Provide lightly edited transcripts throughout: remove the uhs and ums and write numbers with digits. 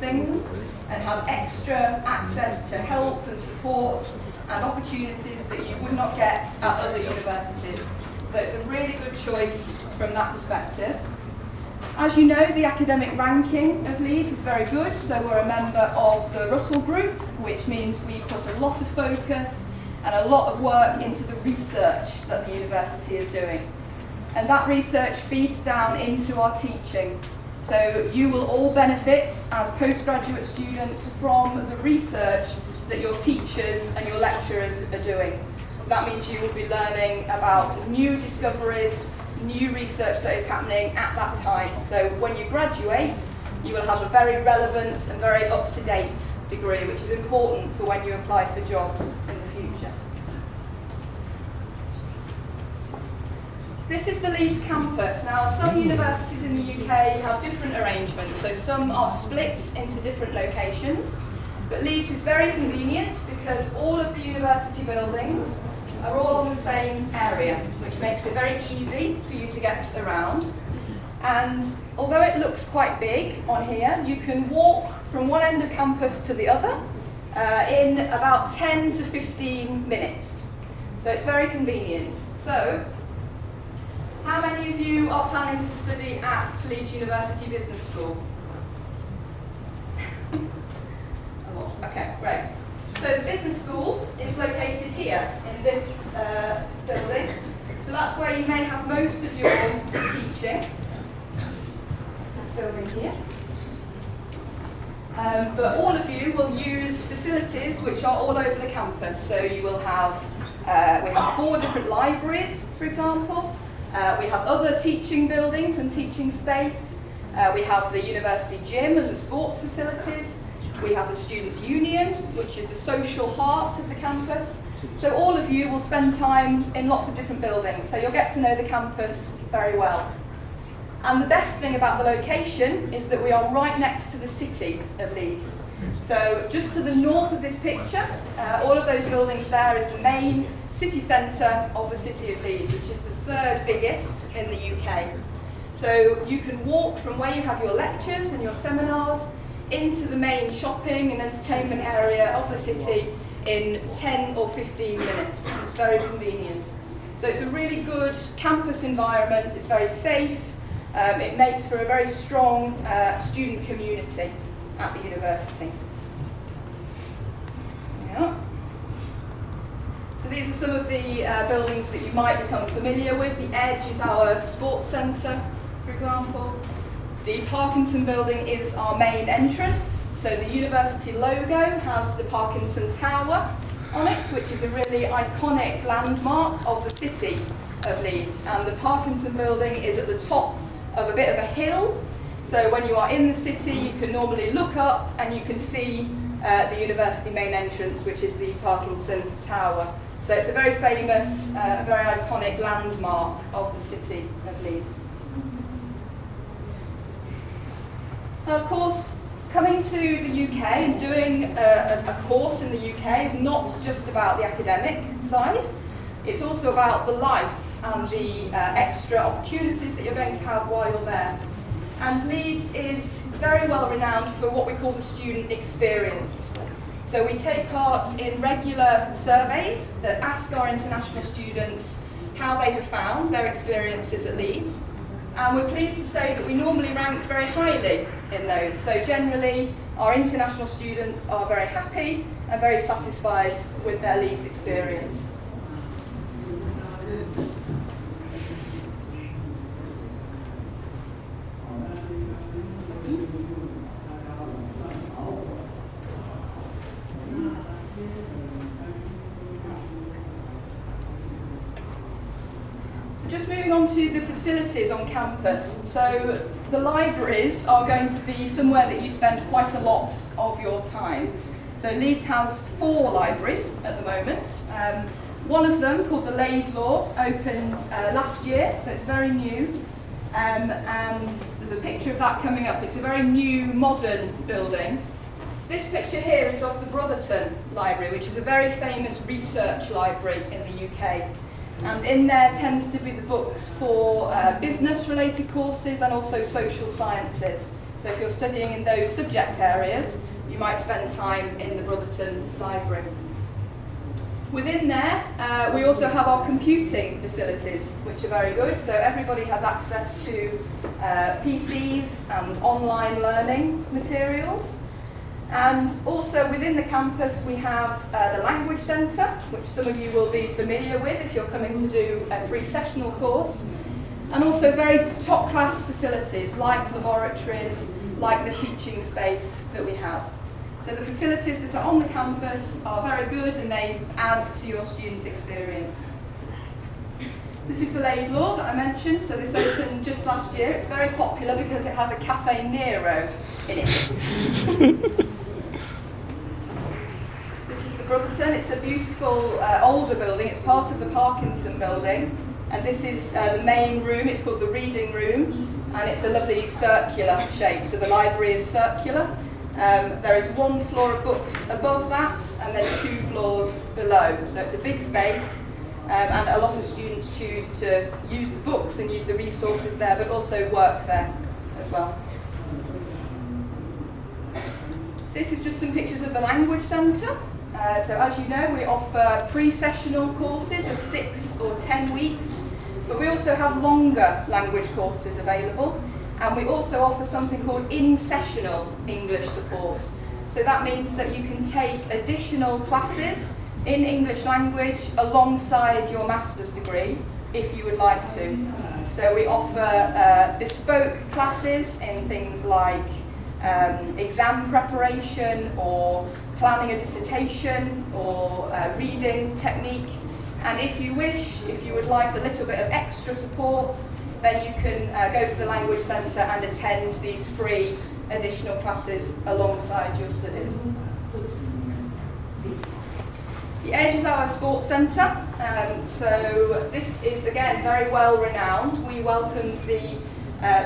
things and have extra access to help and support and opportunities that you would not get at other universities. So it's a really good choice from that perspective. As you know, the academic ranking of Leeds is very good, so we're a member of the Russell Group, which means we put a lot of focus and a lot of work into the research that the university is doing. And that research feeds down into our teaching. So you will all benefit as postgraduate students from the research that your teachers and your lecturers are doing. So that means you will be learning about new discoveries, new research that is happening at that time. So when you graduate, you will have a very relevant and very up-to-date degree, which is important for when you apply for jobs in the future. This is the Leeds campus. Now, some universities in the UK have different arrangements, so some are split into different locations, but Leeds is very convenient because all of the university buildings are all on the same area, which makes it very easy for you to get around. And although it looks quite big on here, you can walk from one end of campus to the other in about 10 to 15 minutes. So it's very convenient. So, how many of you are planning to study at Leeds University Business School? A lot. Okay, great. So the business school is located here in this building. So that's where you may have most of your teaching. This building here. But all of you will use facilities which are all over the campus. So you will have, we have 4 different libraries, for example. We have other teaching buildings and teaching space. We have the university gym and the sports facilities. We have the Students' Union, which is the social heart of the campus. So all of you will spend time in lots of different buildings, so you'll get to know the campus very well. And the best thing about the location is that we are right next to the city of Leeds. So just to the north of this picture, all of those buildings there is the main city centre of the city of Leeds, which is the 3rd biggest in the UK. So you can walk from where you have your lectures and your seminars into the main shopping and entertainment area of the city in 10 or 15 minutes. It's very convenient. So it's a really good campus environment, it's very safe, it makes for a very strong student community at the university. Yeah. So these are some of the buildings that you might become familiar with. The Edge is our sports centre, for example. The Parkinson building is our main entrance. So the university logo has the Parkinson Tower on it, which is a really iconic landmark of the city of Leeds. And the Parkinson building is at the top of a bit of a hill. So when you are in the city, you can normally look up and you can see the university main entrance, which is the Parkinson Tower. So it's a very famous, very iconic landmark of the city of Leeds. Now, of course, coming to the UK and doing a course in the UK is not just about the academic side, it's also about the life and the extra opportunities that you're going to have while you're there. And Leeds is very well renowned for what we call the student experience. So we take part in regular surveys that ask our international students how they have found their experiences at Leeds. And we're pleased to say that we normally rank very highly in those. So generally, our international students are very happy and very satisfied with their Leeds experience. Just moving on to the facilities on campus. So the libraries are going to be somewhere that you spend quite a lot of your time. So Leeds has 4 libraries at the moment. One of them, called the Laidlaw, opened last year, so it's very new. And there's a picture of that coming up. It's a very new, modern building. This picture here is of the Brotherton Library, which is a very famous research library in the UK. And in there tends to be the books for business-related courses and also social sciences. So if you're studying in those subject areas, you might spend time in the Brotherton Library. Within there, we also have our computing facilities, which are very good. So everybody has access to PCs and online learning materials. And also within the campus, we have the Language Centre, which some of you will be familiar with if you're coming to do a pre-sessional course. And also very top-class facilities like laboratories, like the teaching space that we have. So the facilities that are on the campus are very good and they add to your student experience. This is the Laidlaw that I mentioned, so this opened just last year. It's very popular because it has a Cafe Nero in it. This is the Brotherton. It's a beautiful older building. It's part of the Parkinson building, and this is the main room. It's called the Reading Room, and it's a lovely circular shape, so the library is circular. There is one floor of books above that and then 2 floors below, so it's a big space, and a lot of students choose to use the books and use the resources there, but also work there as well. This is just some pictures of the Language Centre. So as you know, we offer pre-sessional courses of 6 or 10 weeks, but we also have longer language courses available. And we also offer something called in-sessional English support. So that means that you can take additional classes in English language alongside your master's degree if you would like to. So we offer bespoke classes in things like exam preparation or planning a dissertation or reading technique. And if you wish, if you would like a little bit of extra support, then you can go to the Language Centre and attend these free additional classes alongside your studies. The Edge is our sports centre, so this is again very well renowned. We welcomed the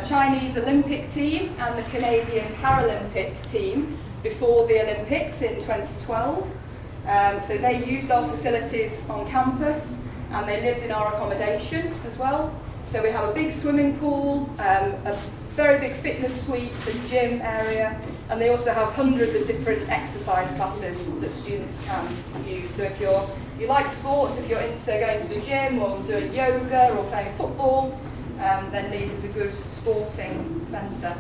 Chinese Olympic team and the Canadian Paralympic team before the Olympics in 2012. So they used our facilities on campus and they lived in our accommodation as well. So we have a big swimming pool, a very big fitness suite and gym area, and they also have hundreds of different exercise classes that students can use. So if you like sports, if you're into going to the gym or doing yoga or playing football, then Leeds is a good sporting centre.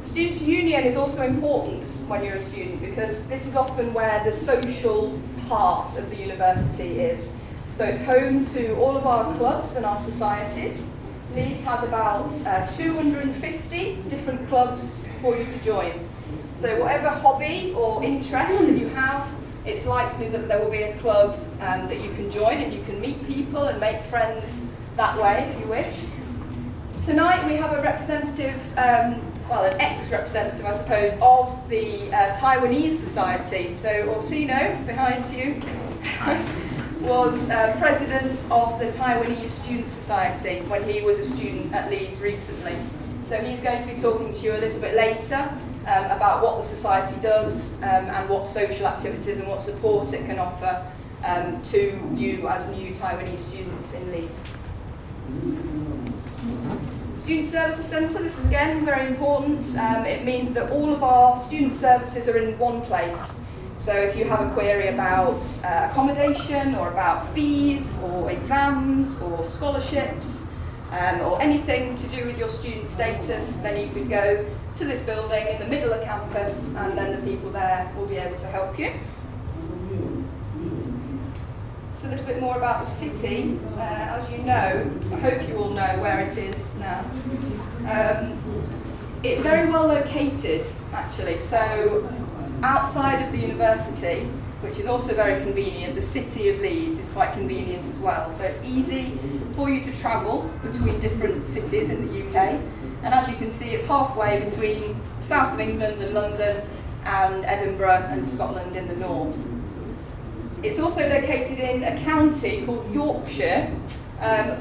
Student union is also important when you're a student because this is often where the social part of the university is. So it's home to all of our clubs and our societies. Leeds has about 250 different clubs for you to join. So whatever hobby or interest that you have, it's likely that there will be a club that you can join and you can meet people and make friends that way if you wish. Tonight we have a representative, well an ex-representative I suppose, of the Taiwanese Society. So Orsino, behind you, was president of the Taiwanese Student Society when he was a student at Leeds recently. So he's going to be talking to you a little bit later about what the society does and what social activities and what support it can offer to you as new Taiwanese students in Leeds. Student Services Centre, this is again very important. It means that all of our student services are in one place. So if you have a query about accommodation or about fees or exams or scholarships or anything to do with your student status, then you could go to this building in the middle of campus and then the people there will be able to help you. So a little bit more about the city. As you know, I hope you all know where it is now. It's very well located actually. So outside of the university, which is also very convenient, the city of Leeds is quite convenient as well. So it's easy for you to travel between different cities in the UK. And as you can see, it's halfway between the south of England and London and Edinburgh and Scotland in the north. It's also located in a county called Yorkshire,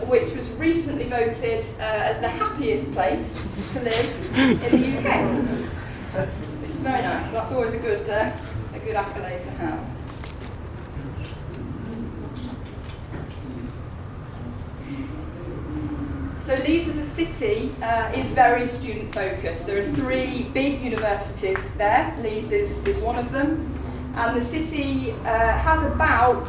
which was recently voted as the happiest place to live in the UK. Which is very nice. That's always a good accolade to have. So Leeds is a city is very student focused. There are 3 big universities there. Leeds is one of them. And the city has about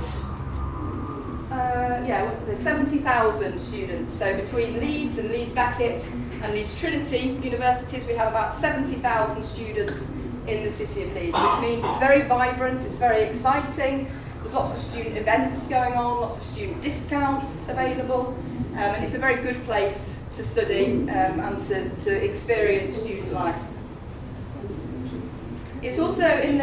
70,000 students. So between Leeds and Leeds Beckett and Leeds Trinity universities, we have about 70,000 students in the city of Leeds, which means it's very vibrant, it's very exciting. There's lots of student events going on, lots of student discounts available, and it's a very good place to study and to experience student life. It's also, in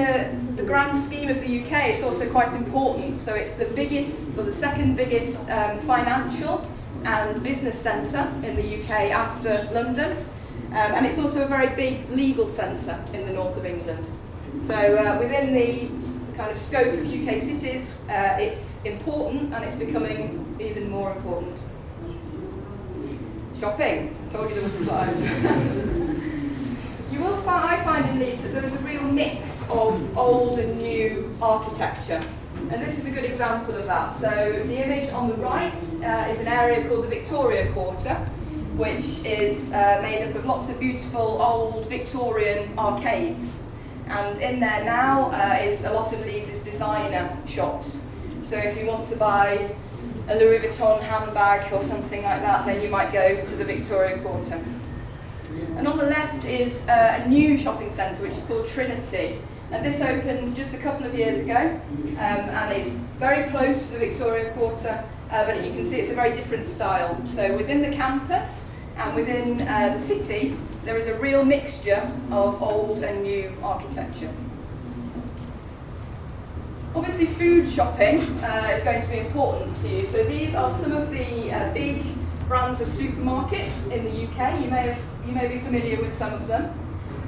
the grand scheme of the UK, it's also quite important. So it's the biggest, or the second biggest financial and business centre in the UK after London. And it's also a very big legal centre in the north of England. So within the kind of scope of UK cities, it's important, and it's becoming even more important. Shopping. I told you there was a slide. I find in Leeds that there is a real mix of old and new architecture. And this is a good example of that. So the image on the right is an area called the Victoria Quarter, which is made up of lots of beautiful old Victorian arcades. And in there now is a lot of Leeds' designer shops. So if you want to buy a Louis Vuitton handbag or something like that, then you might go to the Victoria Quarter. And on the left is a new shopping centre which is called Trinity. And this opened just a couple of years ago, and it's very close to the Victoria Quarter, but you can see it's a very different style. So within the campus and within the city, there is a real mixture of old and new architecture. Obviously, food shopping is going to be important to you. So these are some of the big brands of supermarkets in the UK. You may be familiar with some of them.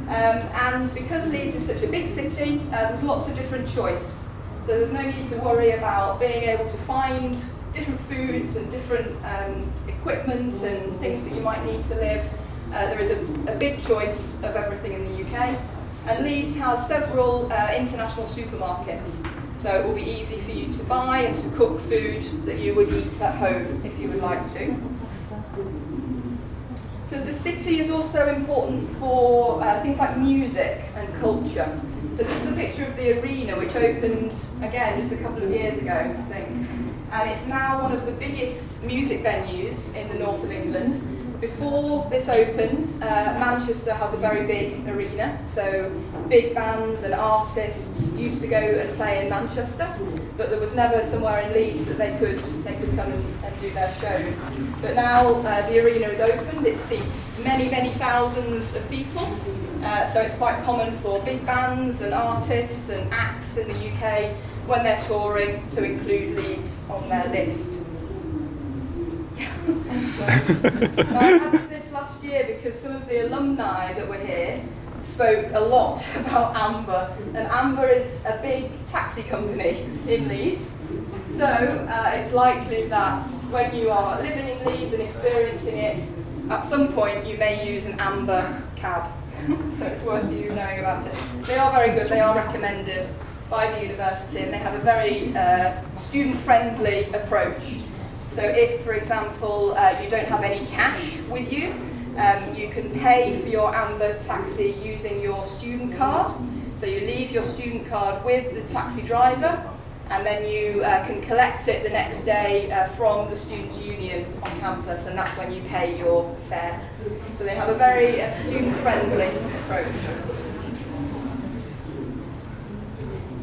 And because Leeds is such a big city, there's lots of different choice. So there's no need to worry about being able to find different foods and different equipment and things that you might need to live. There is a big choice of everything in the UK. And Leeds has several international supermarkets. So it will be easy for you to buy and to cook food that you would eat at home if you would like to. So the city is also important for things like music and culture. So this is a picture of the arena, which opened, again, just a couple of years ago, I think. And it's now one of the biggest music venues in the north of England. Before this opened, Manchester has a very big arena, so big bands and artists used to go and play in Manchester, but there was never somewhere in Leeds that they could come and do their shows. But now the arena is opened, it seats many thousands of people, so it's quite common for big bands and artists and acts in the UK when they're touring to include Leeds on their list. I added this last year because some of the alumni that were here spoke a lot about Amber, and Amber is a big taxi company in Leeds. So it's likely that when you are living in Leeds and experiencing it, at some point you may use an Amber cab. So it's worth you knowing about it. They are very good, they are recommended by the university, and they have a very student-friendly approach. So if, for example, you don't have any cash with you, you can pay for your Amber taxi using your student card. So you leave your student card with the taxi driver, and then you can collect it the next day from the Students' Union on campus, and that's when you pay your fare. So they have a very student-friendly approach.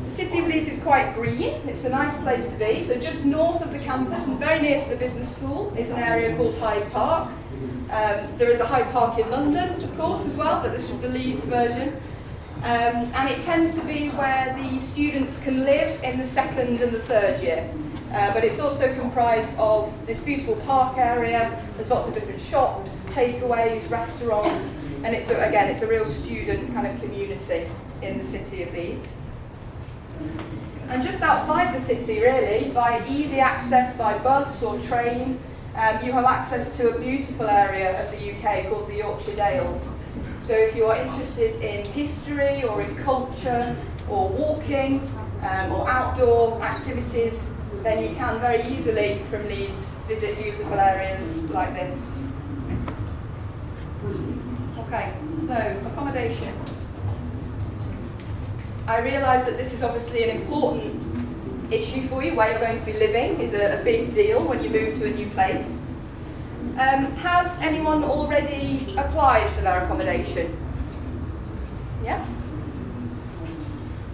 The City of Leeds is quite green, it's a nice place to be. So just north of the campus and very near to the business school is an area called Hyde Park. There is a Hyde Park in London, of course, as well, but this is the Leeds version. And it tends to be where the students can live in the second and the third year. But it's also comprised of this beautiful park area. There's lots of different shops, takeaways, restaurants, and it's a real student kind of community in the City of Leeds. And just outside the city, really, by easy access by bus or train, you have access to a beautiful area of the UK called the Yorkshire Dales. So if you are interested in history or in culture or walking or outdoor activities, then you can very easily from Leeds visit beautiful areas like this. Okay, so accommodation. I realise that this is obviously an important issue for you. Where you're going to be living is a big deal when you move to a new place. Has anyone already applied for their accommodation? Yeah?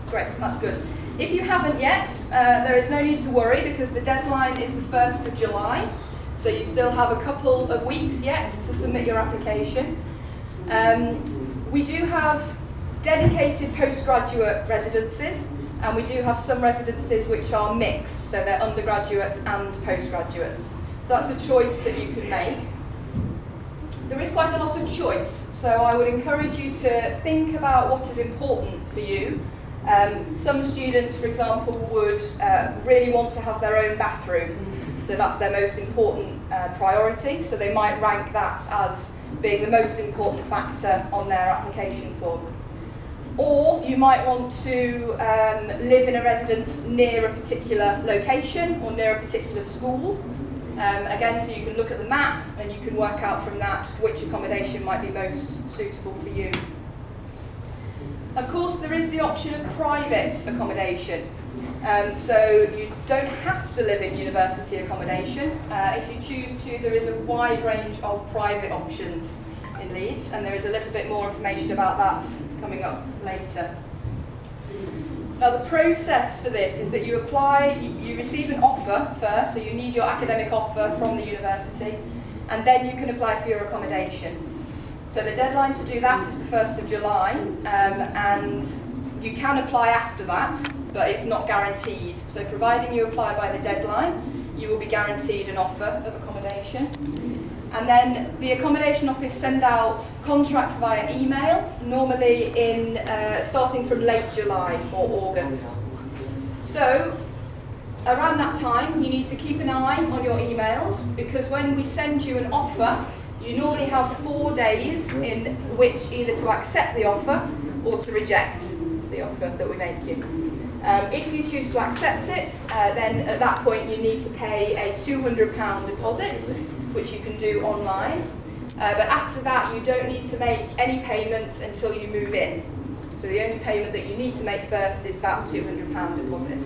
Great, that's good. If you haven't yet, there is no need to worry because the deadline is the 1st of July. So you still have a couple of weeks yet to submit your application. We do have dedicated postgraduate residences, and we do have some residences which are mixed, so they're undergraduates and postgraduates. So that's a choice that you can make. There is quite a lot of choice, so I would encourage you to think about what is important for you. Some students, for example, would really want to have their own bathroom, so that's their most important priority, so they might rank that as being the most important factor on their application form. Or you might want to live in a residence near a particular location or near a particular school. Again, so you can look at the map and you can work out from that which accommodation might be most suitable for you. Of course, there is the option of private accommodation. So you don't have to live in university accommodation. If you choose to, there is a wide range of private options in Leeds, and there is a little bit more information about that coming up later. Now the process for this is that you apply, you receive an offer first, so you need your academic offer from the university, and then you can apply for your accommodation. So the deadline to do that is the 1st of July, and you can apply after that, but it's not guaranteed. So providing you apply by the deadline, you will be guaranteed an offer of accommodation. And then the accommodation office send out contracts via email, normally in starting from late July or August. So around that time, you need to keep an eye on your emails, because when we send you an offer, you normally have 4 days in which either to accept the offer or to reject the offer that we make you. If you choose to accept it, then at that point you need to pay a £200 deposit, which you can do online. But after that, you don't need to make any payment until you move in. So the only payment that you need to make first is that £200 deposit.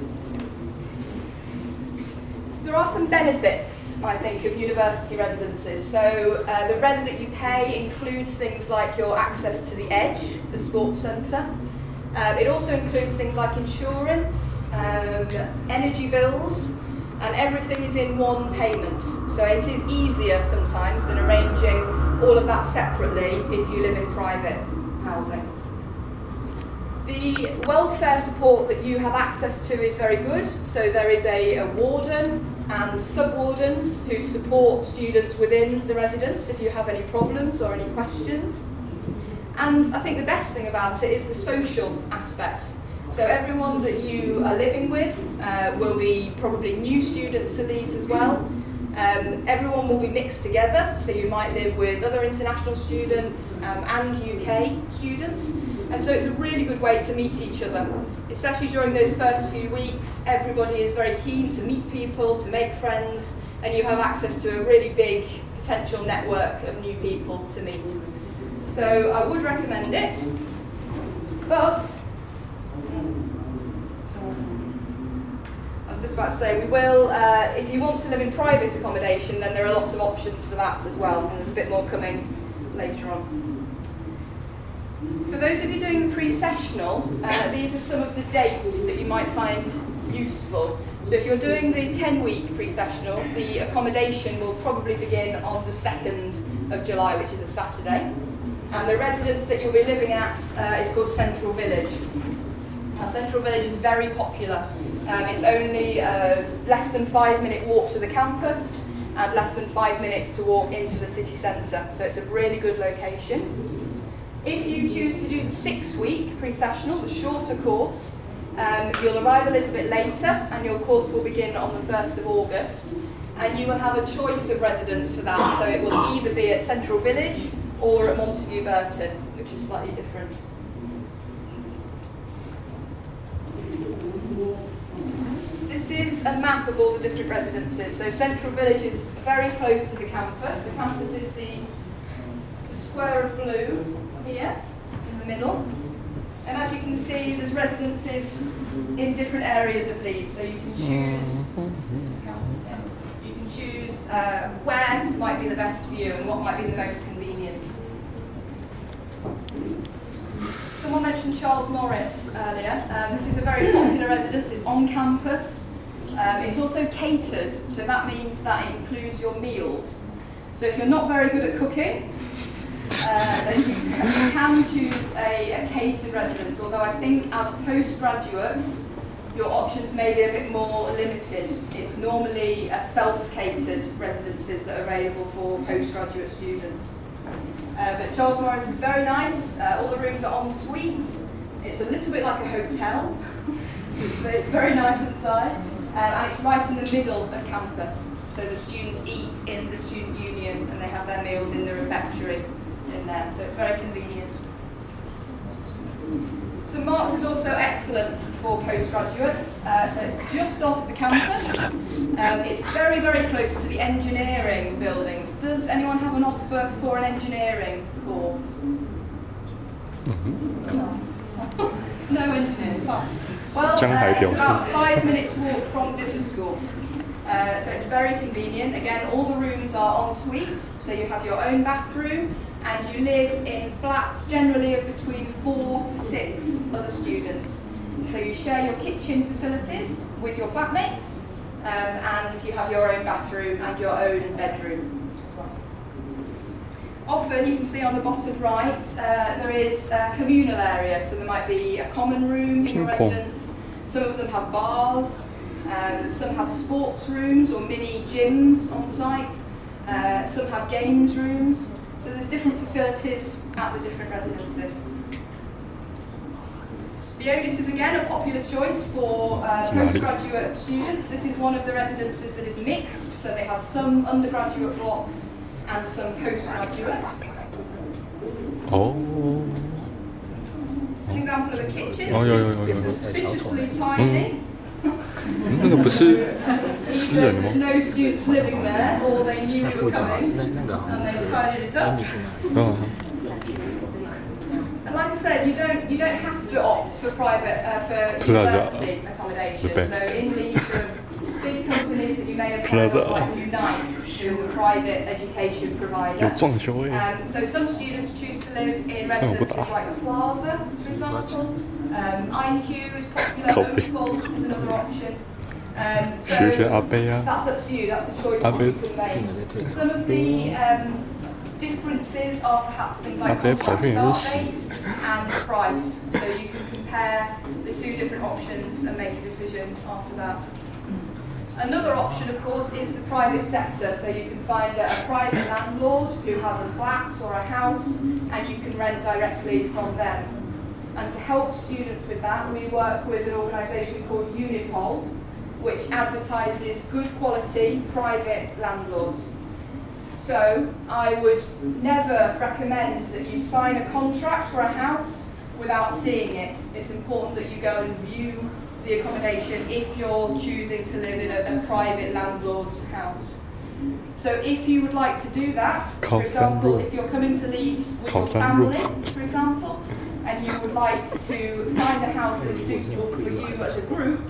There are some benefits, I think, of university residences. So the rent that you pay includes things like your access to the Edge, the sports centre. It also includes things like insurance, energy bills, and everything is in one payment. So it is easier sometimes than arranging all of that separately if you live in private housing. The welfare support that you have access to is very good. So there is a warden and sub-wardens who support students within the residence if you have any problems or any questions. And I think the best thing about it is the social aspect. So everyone that you are living with will be probably new students to Leeds as well. Everyone will be mixed together, so you might live with other international students and UK students. And so it's a really good way to meet each other, especially during those first few weeks. Everybody is very keen to meet people, to make friends, and you have access to a really big potential network of new people to meet. So I would recommend it, but I was just about to say, we will, if you want to live in private accommodation, then there are lots of options for that as well, and there's a bit more coming later on. For those of you doing the pre-sessional, these are some of the dates that you might find useful. So if you're doing the 10-week pre-sessional, the accommodation will probably begin on the 2nd of July, which is a Saturday. And the residence that you'll be living at is called Central Village. Now, Central Village is very popular. It's only less than 5-minute walk to the campus and less than 5 minutes to walk into the city centre. So it's a really good location. If you choose to do the 6-week pre-sessional, the shorter course, you'll arrive a little bit later and your course will begin on the 1st of August. And you will have a choice of residence for that. So it will either be at Central Village or at Montague Burton, which is slightly different. This is a map of all the different residences. So Central Village is very close to the campus. The campus is the square of blue. here in the middle. And as you can see, there's residences in different areas of Leeds, so you can choose where might be the best for you and what might be the most convenient. Someone mentioned Charles Morris earlier. This is a very popular residence. It's on campus. It's also catered, so that means that it includes your meals. So if you're not very good at cooking, then you can choose a catered residence, although I think as postgraduates, your options may be a bit more limited. It's normally self-catered residences that are available for postgraduate students. But Charles Morris is very nice. All the rooms are en suite. It's a little bit like a hotel, but it's very nice inside. And it's right in the middle of campus. So the students eat in the student union and they have their meals in the refectory in there. So it's very convenient. St Mark's is also excellent for postgraduates. So it's just off the campus. It's very, very close to the engineering buildings. Does anyone have an offer for an engineering course? No engineers. Well, it's about 5 minutes walk from business school. So it's very convenient. Again, all the rooms are en suite, so you have your own bathroom, and you live in flats generally of between 4 to 6 other students. So you share your kitchen facilities with your flatmates, and you have your own bathroom and your own bedroom. Often, you can see on the bottom right, there is a communal area, so there might be a common room in your residence. Some of them have bars, some have sports rooms or mini gyms on site, some have games rooms, so there's different facilities at the different residences. Leonis is again a popular choice for postgraduate students. This is one of the residences that is mixed, so they have some undergraduate blocks and some postgraduate. Oh. An example of a kitchen. It's suspiciously tiny. 那个不是私人的吗？ There's no students living there, or they knew you were coming, and they tidied it up. And like I said, you don't have to opt for private for university accommodation. So in Leeds, big companies that you may have heard of, like Unite, who is a private education provider. So some students choose to live in residences like the Plaza, for example. IQ is popular, Opal is another option. So that's up to you, that's a choice that you can make. Some of the differences are perhaps things like contract start date and price. So you can compare the two different options and make a decision after that. Another option, of course, is the private sector. So you can find a private landlord who has a flat or a house, and you can rent directly from them. And to help students with that, we work with an organisation called Unipol, which advertises good quality private landlords. So I would never recommend that you sign a contract for a house without seeing it. It's important that you go and view the accommodation if you're choosing to live in a private landlord's house. So if you would like to do that, for example, if you're coming to Leeds with your family, for example, and you would like to find a house that is suitable for you as a group,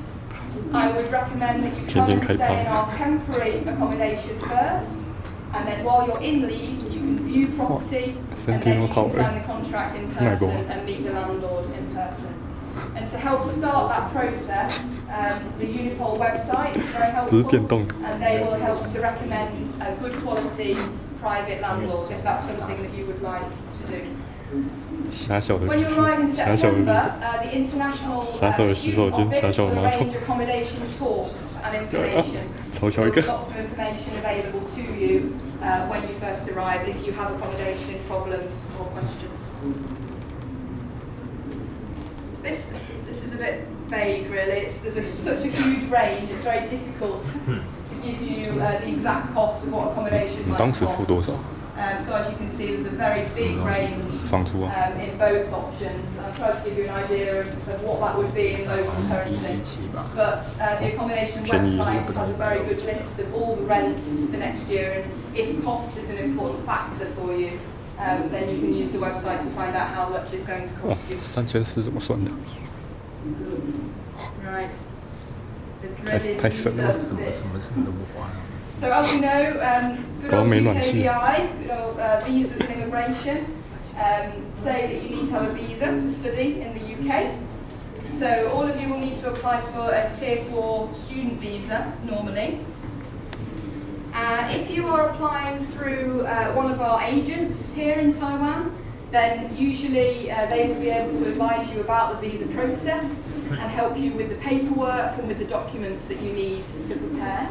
I would recommend that you come and stay in our temporary accommodation first, and then while you're in Leeds, you can view property, and then you can sign the contract in person and meet the landlord in person. And to help start that process, the Unipol website is very helpful, and they will help to recommend a good quality private landlord if that's something that you would like to do. When you arrive in September, the International Student Office will arrange accommodation talks and information. There will be lots of information available to you when you first arrive if you have accommodation problems or questions. This is a bit vague, really. There's such a huge range, it's very difficult to give you the exact cost of what accommodation might cost. So as you can see, there's a very big range in both options. I've tried to give you an idea of what that would be in local currency. But the accommodation website has a very good list of all the rents for next year, and if cost is an important factor for you, then you can use the website to find out how much it's going to 哇 cost you. ，3400怎么算的？ Right. The 太省了。 什么事都不花。 So as you know, good old 没暖气。 UKVI, good old visas and immigration, say that you need to have a visa to study in the UK. So all of you will need to apply for a Tier 4 student visa normally. If you are applying through one of our agents here in Taiwan, then usually they will be able to advise you about the visa process and help you with the paperwork and with the documents that you need to prepare.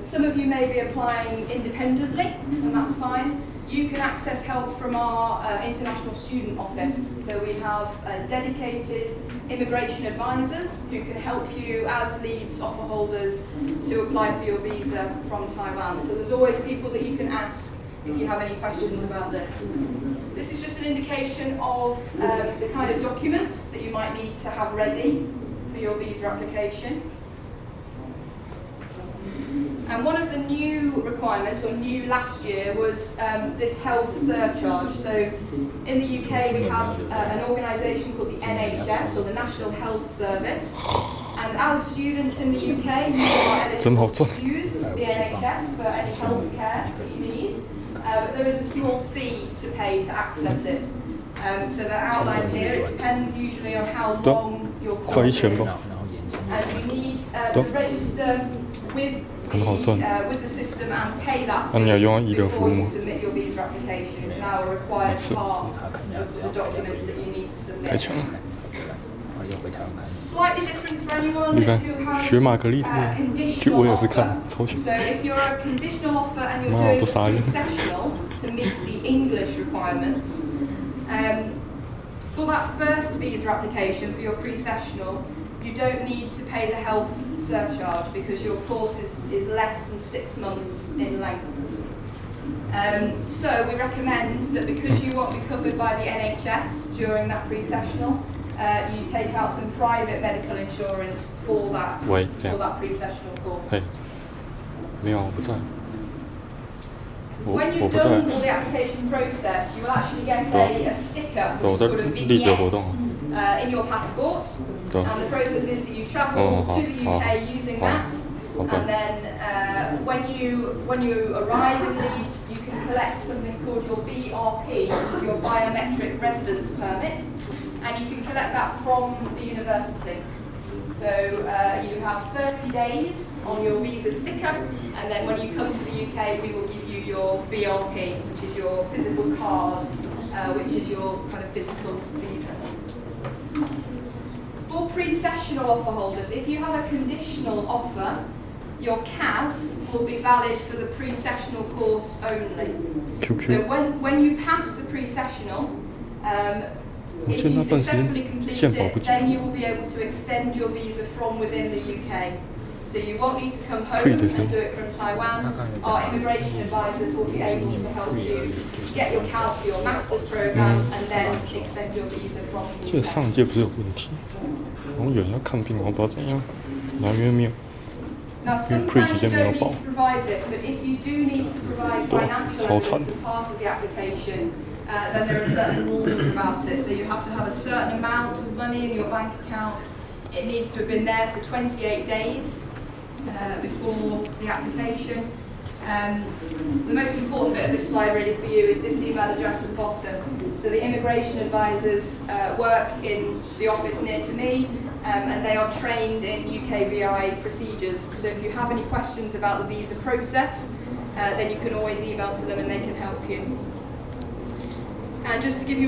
Some of you may be applying independently, and that's fine. You can access help from our international student office. So we have dedicated immigration advisors who can help you as Leeds offer holders to apply for your visa from Taiwan. So there's always people that you can ask if you have any questions about this. This is just an indication of the kind of documents that you might need to have ready for your visa application. And one of the new requirements, or new last year, was this health surcharge. So in the UK we have an organisation called the NHS, or the National Health Service. And as students in the UK, you are eligible to use the NHS for any health care that you need. But there is a small fee to pay to access it. So they're outlined here. It depends usually on how long your course is. And you need to register with the system and pay that fee before you submit your visa application. It's now a required part of the documents that you need to submit. Slightly different for anyone who has a conditional offer. So if you're a conditional offer and you're doing a pre-sessional to meet the English requirements, for that first visa application for your pre-sessional, you don't need to pay the health surcharge because your course is less than 6 months in length. So we recommend that because you won't be covered by the NHS during that pre-sessional, you take out some private medical insurance for that pre-sessional course. 嘿，没有，我不在。When you've done all the application process, you will actually get a sticker, which is called a vignette, in your passport. And the process is that you travel to the UK using that, and then when you arrive in Leeds, you can collect something called your BRP, which is your biometric residence permit, and you can collect that from the university. So you have 30 days on your visa sticker, and then when you come to the UK, we will give you your BRP, which is your physical card, which is your kind of physical visa. For pre-sessional offer holders, if you have a conditional offer, your CAS will be valid for the pre-sessional course only. So when you pass the pre-sessional, if you successfully complete it, then you will be able to extend your visa from within the UK. So you won't need to come home and do it from Taiwan. Our immigration advisors will be able to help you get your CAS for your master's program and then extend your visa from the UK. 记得上一届不是有问题，然后有人要看病，我不知道怎样，然后因为没有。 Now, sometimes you don't need to provide this, but if you do need to provide financial evidence as part of the application, then there are certain rules about it. So you have to have a certain amount of money in your bank account. It needs to have been there for 28 days before the application. The most important bit of this slide really for you is this email address at the bottom. So the immigration advisors work in the office near to me, and they are trained in UKVI procedures. So if you have any questions about the visa process, then you can always email to them and they can help you. And just to give you